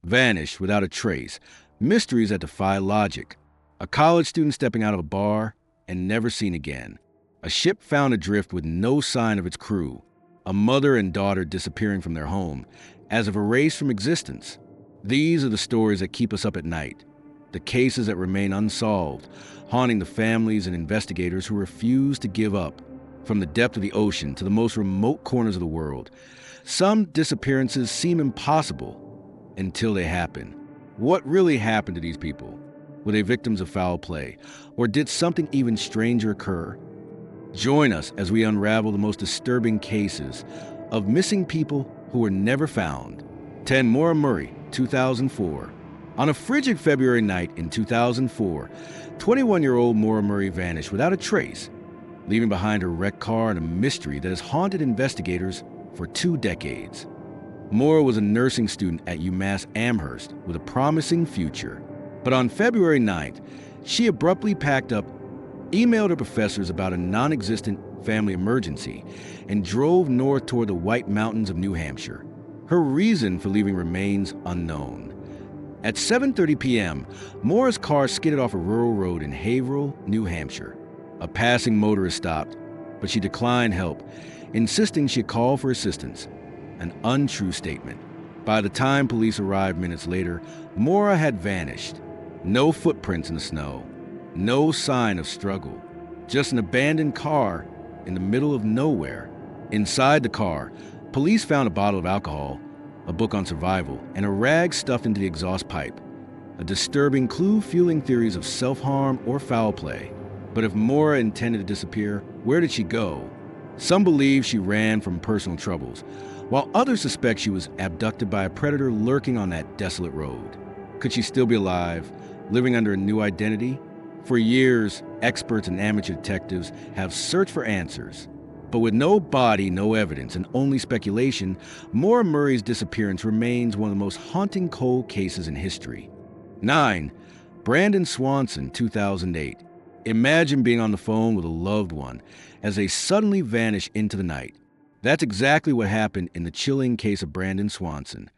Vanished without a trace. Mysteries that defy logic. A college student stepping out of a bar and never seen again. A ship found adrift with no sign of its crew. A mother and daughter disappearing from their home, as if erased from existence. These are the stories that keep us up at night. The cases that remain unsolved, haunting the families and investigators who refuse to give up. From the depth of the ocean to the most remote corners of the world, some disappearances seem impossible until they happen. What really happened to these people? Were they victims of foul play? Or did something even stranger occur? Join us as we unravel the most disturbing cases of missing people who were never found. 10 Maura Murray, 2004. On a frigid February night in 2004, 21-year-old Maura Murray vanished without a trace, leaving behind her wrecked car and a mystery that has haunted investigators for 2 decades. Maura was a nursing student at UMass Amherst with a promising future. But on February 9th, she abruptly packed up, emailed her professors about a non-existent family emergency, and drove north toward the White Mountains of New Hampshire. Her reason for leaving remains unknown. At 7:30 p.m., Maura's car skidded off a rural road in Haverhill, New Hampshire. A passing motorist stopped, but she declined help, insisting she call for assistance. An untrue statement. By the time police arrived minutes later, Maura had vanished. No footprints in the snow. No sign of struggle. Just an abandoned car in the middle of nowhere. Inside the car, police found a bottle of alcohol, a book on survival, and a rag stuffed into the exhaust pipe. A disturbing clue fueling theories of self-harm or foul play. But if Maura intended to disappear, where did she go? Some believe she ran from personal troubles, while others suspect she was abducted by a predator lurking on that desolate road. Could she still be alive, living under a new identity? For years, experts and amateur detectives have searched for answers. But with no body, no evidence, and only speculation, Maura Murray's disappearance remains one of the most haunting cold cases in history. 9. Brandon Swanson, 2008. Imagine being on the phone with a loved one as they suddenly vanish into the night. That's exactly what happened in the chilling case of Brandon Swanson.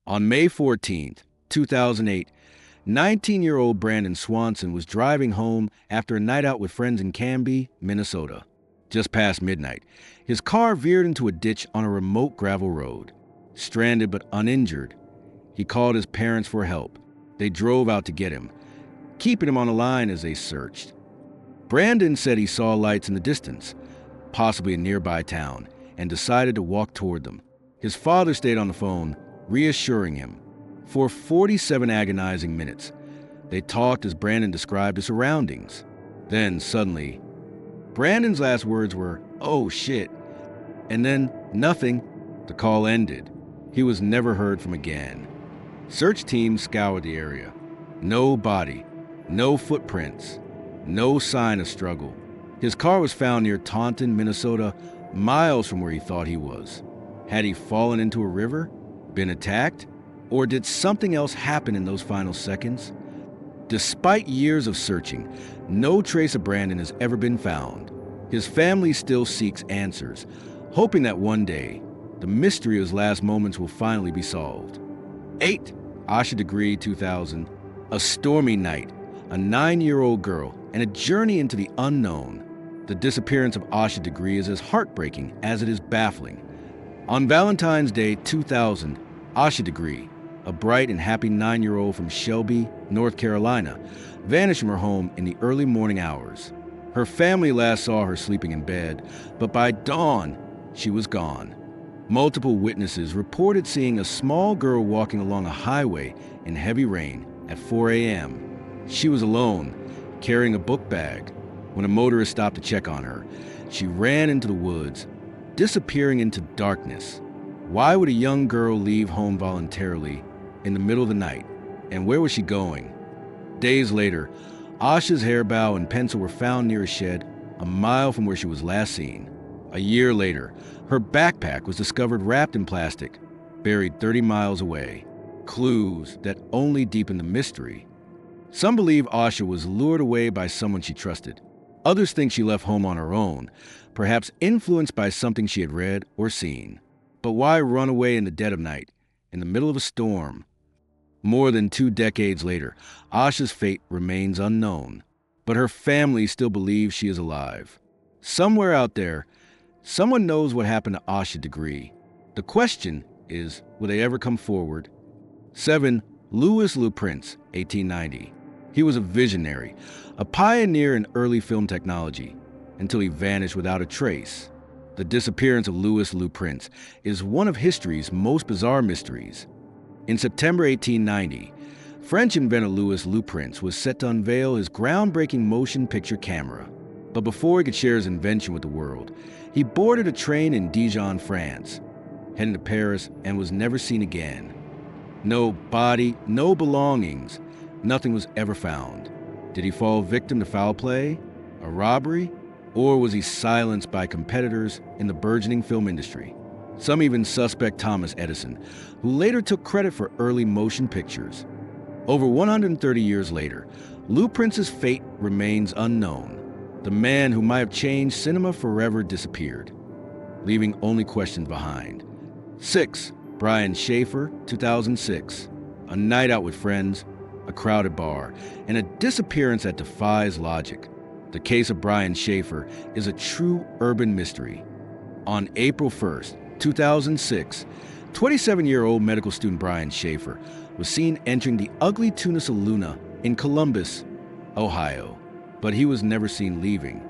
On May 14th, 2008, 19-year-old Brandon Swanson was driving home after a night out with friends in Canby, Minnesota. Just past midnight, his car veered into a ditch on a remote gravel road. Stranded but uninjured, he called his parents for help. They drove out to get him, keeping him on the line as they searched. Brandon said he saw lights in the distance, possibly a nearby town, and decided to walk toward them. His father stayed on the phone, reassuring him. For 47 agonizing minutes, they talked as Brandon described his surroundings. Then, suddenly, Brandon's last words were, "Oh shit," and then nothing. The call ended. He was never heard from again. Search teams scoured the area. No body, no footprints, no sign of struggle. His car was found near Taunton, Minnesota, miles from where he thought he was. Had he fallen into a river? Been attacked? Or did something else happen in those final seconds? Despite years of searching, no trace of Brandon has ever been found. His family still seeks answers, hoping that one day, the mystery of his last moments will finally be solved. 8. Asha Degree, 2000. A stormy night, a 9-year-old girl, and a journey into the unknown. The disappearance of Asha Degree is as heartbreaking as it is baffling. On Valentine's Day 2000, Asha Degree, a bright and happy 9-year-old from Shelby, North Carolina, vanished from her home in the early morning hours. Her family last saw her sleeping in bed, but by dawn, she was gone. Multiple witnesses reported seeing a small girl walking along a highway in heavy rain at 4 a.m. She was alone, carrying a book bag. When a motorist stopped to check on her, she ran into the woods, disappearing into darkness. Why would a young girl leave home voluntarily in the middle of the night? And where was she going? Days later, Asha's hairbow and pencil were found near a shed a mile from where she was last seen. A year later, her backpack was discovered wrapped in plastic, buried 30 miles away. Clues that only deepen the mystery. Some believe Asha was lured away by someone she trusted. Others think she left home on her own, perhaps influenced by something she had read or seen. But why run away in the dead of night, in the middle of a storm? More than 2 decades later, Asha's fate remains unknown, but her family still believes she is alive. Somewhere out there, someone knows what happened to Asha Degree. The question is, will they ever come forward? 7. Louis Le Prince, 1890. He was a visionary, a pioneer in early film technology, until he vanished without a trace. The disappearance of Louis Le Prince is one of history's most bizarre mysteries. In September 1890, French inventor Louis Le Prince was set to unveil his groundbreaking motion picture camera. But before he could share his invention with the world, he boarded a train in Dijon, France, heading to Paris, and was never seen again. No body, no belongings, nothing was ever found. Did he fall victim to foul play, a robbery, or was he silenced by competitors in the burgeoning film industry? Some even suspect Thomas Edison, who later took credit for early motion pictures. Over 130 years later, Le Prince's fate remains unknown. The man who might have changed cinema forever disappeared, leaving only questions behind. 6. Brian Shaffer, 2006. A night out with friends, a crowded bar, and a disappearance that defies logic. The case of Brian Shaffer is a true urban mystery. On April 1st, 2006, 27-year-old medical student Brian Shaffer was seen entering the ugly Tunica Luna in Columbus, Ohio, but he was never seen leaving.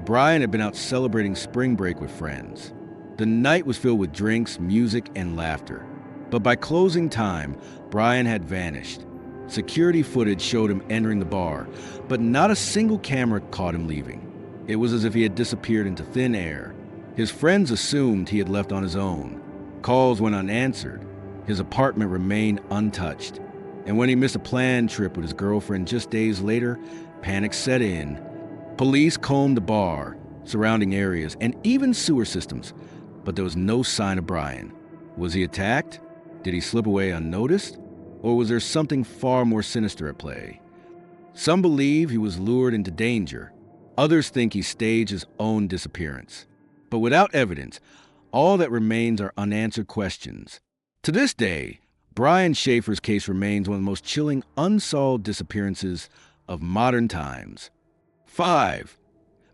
Brian had been out celebrating spring break with friends. The night was filled with drinks, music, and laughter. But by closing time, Brian had vanished. Security footage showed him entering the bar, but not a single camera caught him leaving. It was as if he had disappeared into thin air. His friends assumed he had left on his own. Calls went unanswered. His apartment remained untouched. And when he missed a planned trip with his girlfriend just days later, panic set in. Police combed the bar, surrounding areas, and even sewer systems, but there was no sign of Brian. Was he attacked? Did he slip away unnoticed? Or was there something far more sinister at play? Some believe he was lured into danger. Others think he staged his own disappearance. But without evidence, all that remains are unanswered questions. To this day, Brian Shaffer's case remains one of the most chilling unsolved disappearances of modern times. 5.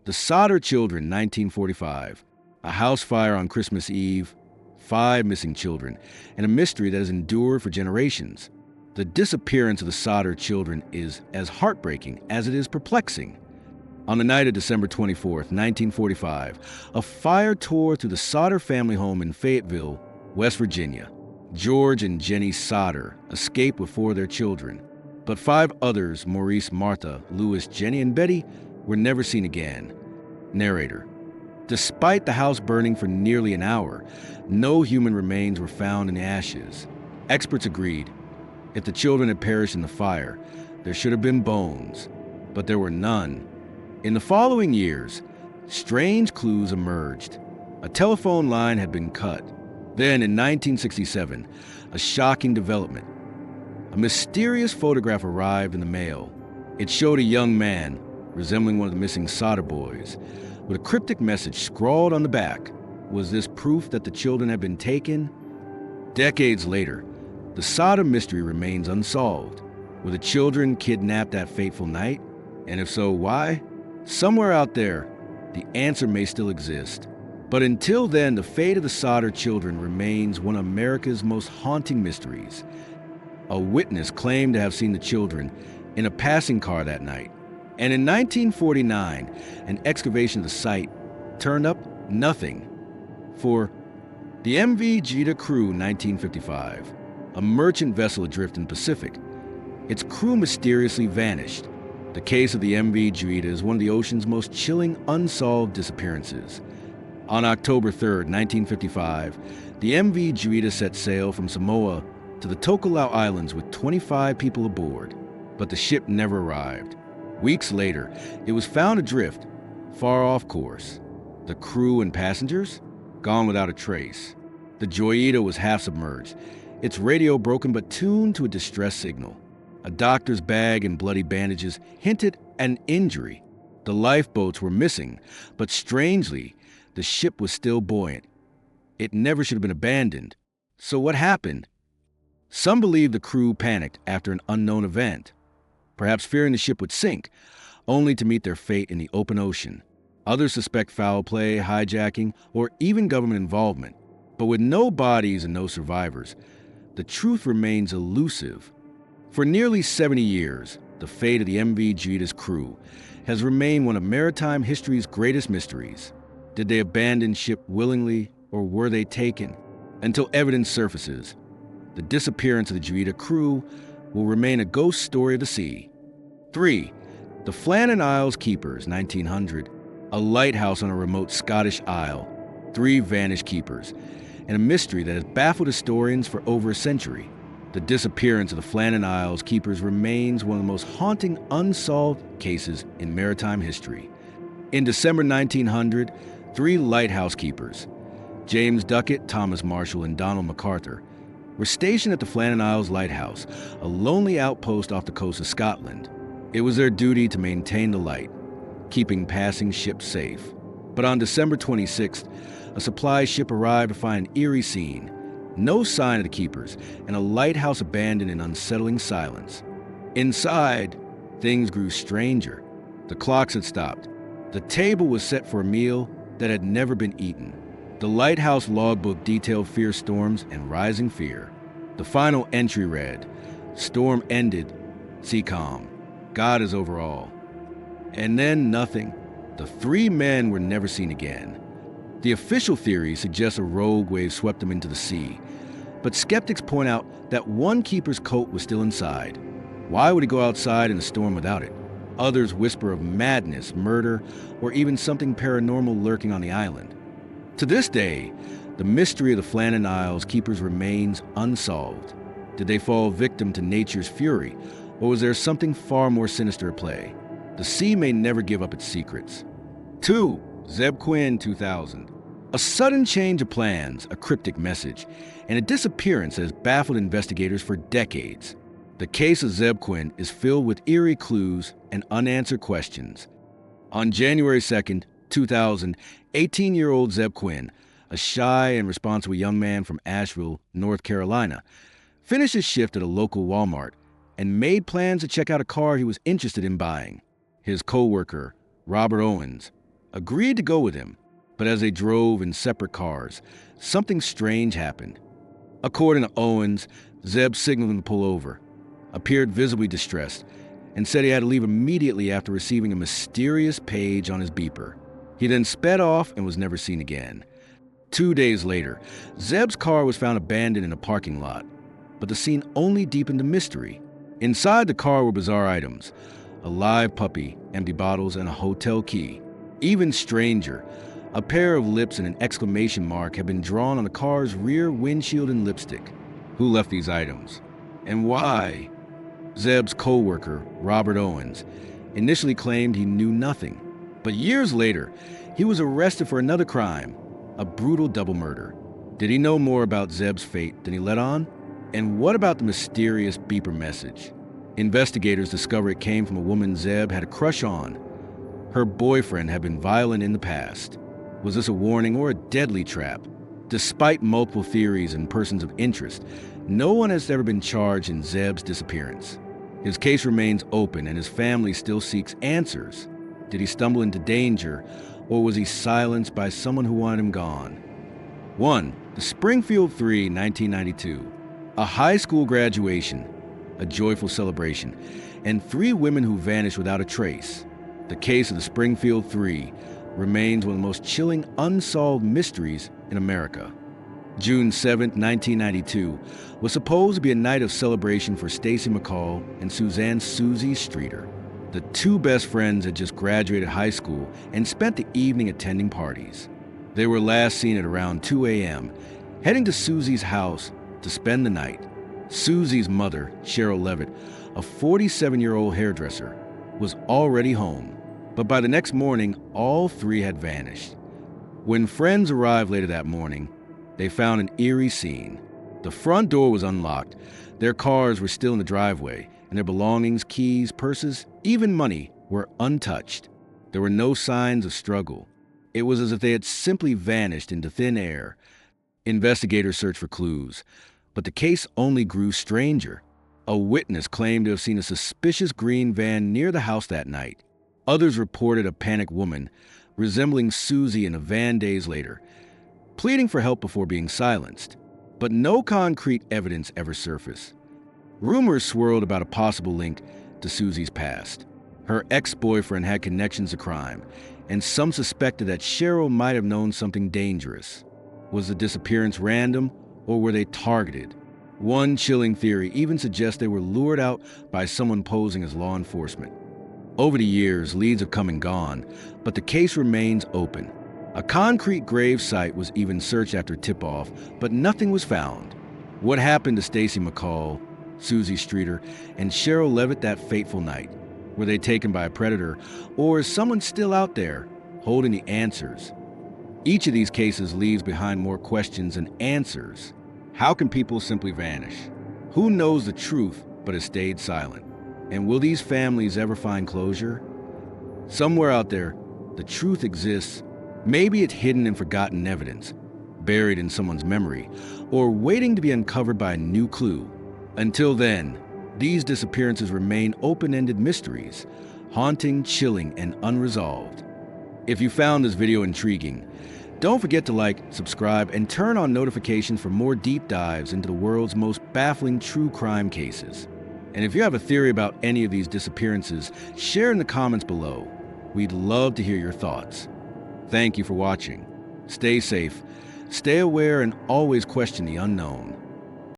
The Sodder Children, 1945. A house fire on Christmas Eve, 5 missing children, and a mystery that has endured for generations. The disappearance of the Sodder children is as heartbreaking as it is perplexing. On the night of December 24th, 1945, a fire tore through the Sodder family home in Fayetteville, West Virginia. George and Jenny Sodder escaped with 4 of their children, but 5 others, Maurice, Martha, Louis, Jenny, and Betty, were never seen again. Narrator. Despite the house burning for nearly an hour, no human remains were found in the ashes. Experts agreed. If the children had perished in the fire, there should have been bones, but there were none. In the following years, strange clues emerged. A telephone line had been cut. Then, in 1967, a shocking development. A mysterious photograph arrived in the mail. It showed a young man, resembling one of the missing Sodder boys, with a cryptic message scrawled on the back. Was this proof that the children had been taken? Decades later, the Sodder mystery remains unsolved. Were the children kidnapped that fateful night? And if so, why? Somewhere out there, the answer may still exist. But until then, the fate of the Sodder children remains one of America's most haunting mysteries. A witness claimed to have seen the children in a passing car that night. And in 1949, an excavation of the site turned up nothing. For the MV Jita crew, 1955, a merchant vessel adrift in the Pacific. Its crew mysteriously vanished. The case of the MV Jita is one of the ocean's most chilling unsolved disappearances. On October 3, 1955, the MV Jita set sail from Samoa to the Tokelau Islands with 25 people aboard, but the ship never arrived. Weeks later, it was found adrift, far off course. The crew and passengers? Gone without a trace. The Joyita was half submerged, its radio broken but tuned to a distress signal. A doctor's bag and bloody bandages hinted at an injury. The lifeboats were missing, but strangely, the ship was still buoyant. It never should have been abandoned. So what happened? Some believe the crew panicked after an unknown event, perhaps fearing the ship would sink, only to meet their fate in the open ocean. Others suspect foul play, hijacking, or even government involvement. But with no bodies and no survivors, the truth remains elusive. For nearly 70 years, the fate of the MV Judith's crew has remained one of maritime history's greatest mysteries. Did they abandon ship willingly, or were they taken? Until evidence surfaces, the disappearance of the Judith crew will remain a ghost story of the sea. 3. The Flannan Isles Keepers, 1900. A lighthouse on a remote Scottish isle. 3 vanished keepers, and a mystery that has baffled historians for over a century. The disappearance of the Flannan Isles Keepers remains one of the most haunting unsolved cases in maritime history. In December 1900, 3 lighthouse keepers, James Duckett, Thomas Marshall, and Donald MacArthur, were stationed at the Flannan Isles Lighthouse, a lonely outpost off the coast of Scotland. It was their duty to maintain the light, keeping passing ships safe. But on December 26th, a supply ship arrived to find an eerie scene. No sign of the keepers, and a lighthouse abandoned in unsettling silence. Inside, things grew stranger. The clocks had stopped. The table was set for a meal that had never been eaten. The lighthouse logbook detailed fierce storms and rising fear. The final entry read, "Storm ended, sea calm. God is over all." And then nothing. The 3 men were never seen again. The official theory suggests a rogue wave swept them into the sea, but skeptics point out that one keeper's coat was still inside. Why would he go outside in a storm without it? Others whisper of madness, murder, or even something paranormal lurking on the island. To this day, the mystery of the Flannan Isles Keepers remains unsolved. Did they fall victim to nature's fury, or was there something far more sinister at play? The sea may never give up its secrets. 2. Zeb Quinn, 2000. A sudden change of plans, a cryptic message, and a disappearance that has baffled investigators for decades. The case of Zeb Quinn is filled with eerie clues and unanswered questions. On January 2nd, 2000, 18-year-old Zeb Quinn, a shy and responsible young man from Asheville, North Carolina, finished his shift at a local Walmart and made plans to check out a car he was interested in buying. His co-worker, Robert Owens, agreed to go with him, but as they drove in separate cars, something strange happened. According to Owens, Zeb signaled him to pull over, appeared visibly distressed, and said he had to leave immediately after receiving a mysterious page on his beeper. He then sped off and was never seen again. 2 days later, Zeb's car was found abandoned in a parking lot, but the scene only deepened the mystery. Inside the car were bizarre items: a live puppy, empty bottles, and a hotel key. Even stranger, a pair of lips and an exclamation mark had been drawn on the car's rear windshield in lipstick. Who left these items? And why? Zeb's co-worker, Robert Owens, initially claimed he knew nothing. But years later, he was arrested for another crime, a brutal double murder. Did he know more about Zeb's fate than he let on? And what about the mysterious beeper message? Investigators discovered it came from a woman Zeb had a crush on. Her boyfriend had been violent in the past. Was this a warning or a deadly trap? Despite multiple theories and persons of interest, no one has ever been charged in Zeb's disappearance. His case remains open and his family still seeks answers. Did he stumble into danger, or was he silenced by someone who wanted him gone? 1. The Springfield 3, 1992. A high school graduation, a joyful celebration, and 3 women who vanished without a trace. The case of the Springfield 3 remains one of the most chilling unsolved mysteries in America. June 7, 1992, was supposed to be a night of celebration for Stacy McCall and Suzanne Susie Streeter. The 2 best friends had just graduated high school and spent the evening attending parties. They were last seen at around 2 a.m., heading to Susie's house to spend the night. Susie's mother, Cheryl Levitt, a 47-year-old hairdresser, was already home. But by the next morning, all 3 had vanished. When friends arrived later that morning, they found an eerie scene. The front door was unlocked. Their cars were still in the driveway, and their belongings, keys, purses, even money were untouched. There were no signs of struggle. It was as if they had simply vanished into thin air. Investigators searched for clues. But the case only grew stranger. A witness claimed to have seen a suspicious green van near the house that night. Others reported a panicked woman resembling Susie in a van days later, pleading for help before being silenced. But no concrete evidence ever surfaced. Rumors swirled about a possible link to Susie's past. Her ex-boyfriend had connections to crime, and some suspected that Cheryl might have known something dangerous. Was the disappearance random, or were they targeted? One chilling theory even suggests they were lured out by someone posing as law enforcement. Over the years, leads have come and gone, but the case remains open. A concrete grave site was even searched after tip-off, but nothing was found. What happened to Stacy McCall, Susie Streeter, and Cheryl Levitt that fateful night? Were they taken by a predator, or is someone still out there holding the answers? Each of these cases leaves behind more questions than answers. How can people simply vanish? Who knows the truth but has stayed silent? And will these families ever find closure? Somewhere out there, the truth exists. Maybe it's hidden in forgotten evidence, buried in someone's memory, or waiting to be uncovered by a new clue. Until then, these disappearances remain open-ended mysteries, haunting, chilling, and unresolved. If you found this video intriguing, don't forget to like, subscribe, and turn on notifications for more deep dives into the world's most baffling true crime cases. And if you have a theory about any of these disappearances, share in the comments below. We'd love to hear your thoughts. Thank you for watching. Stay safe, stay aware, and always question the unknown.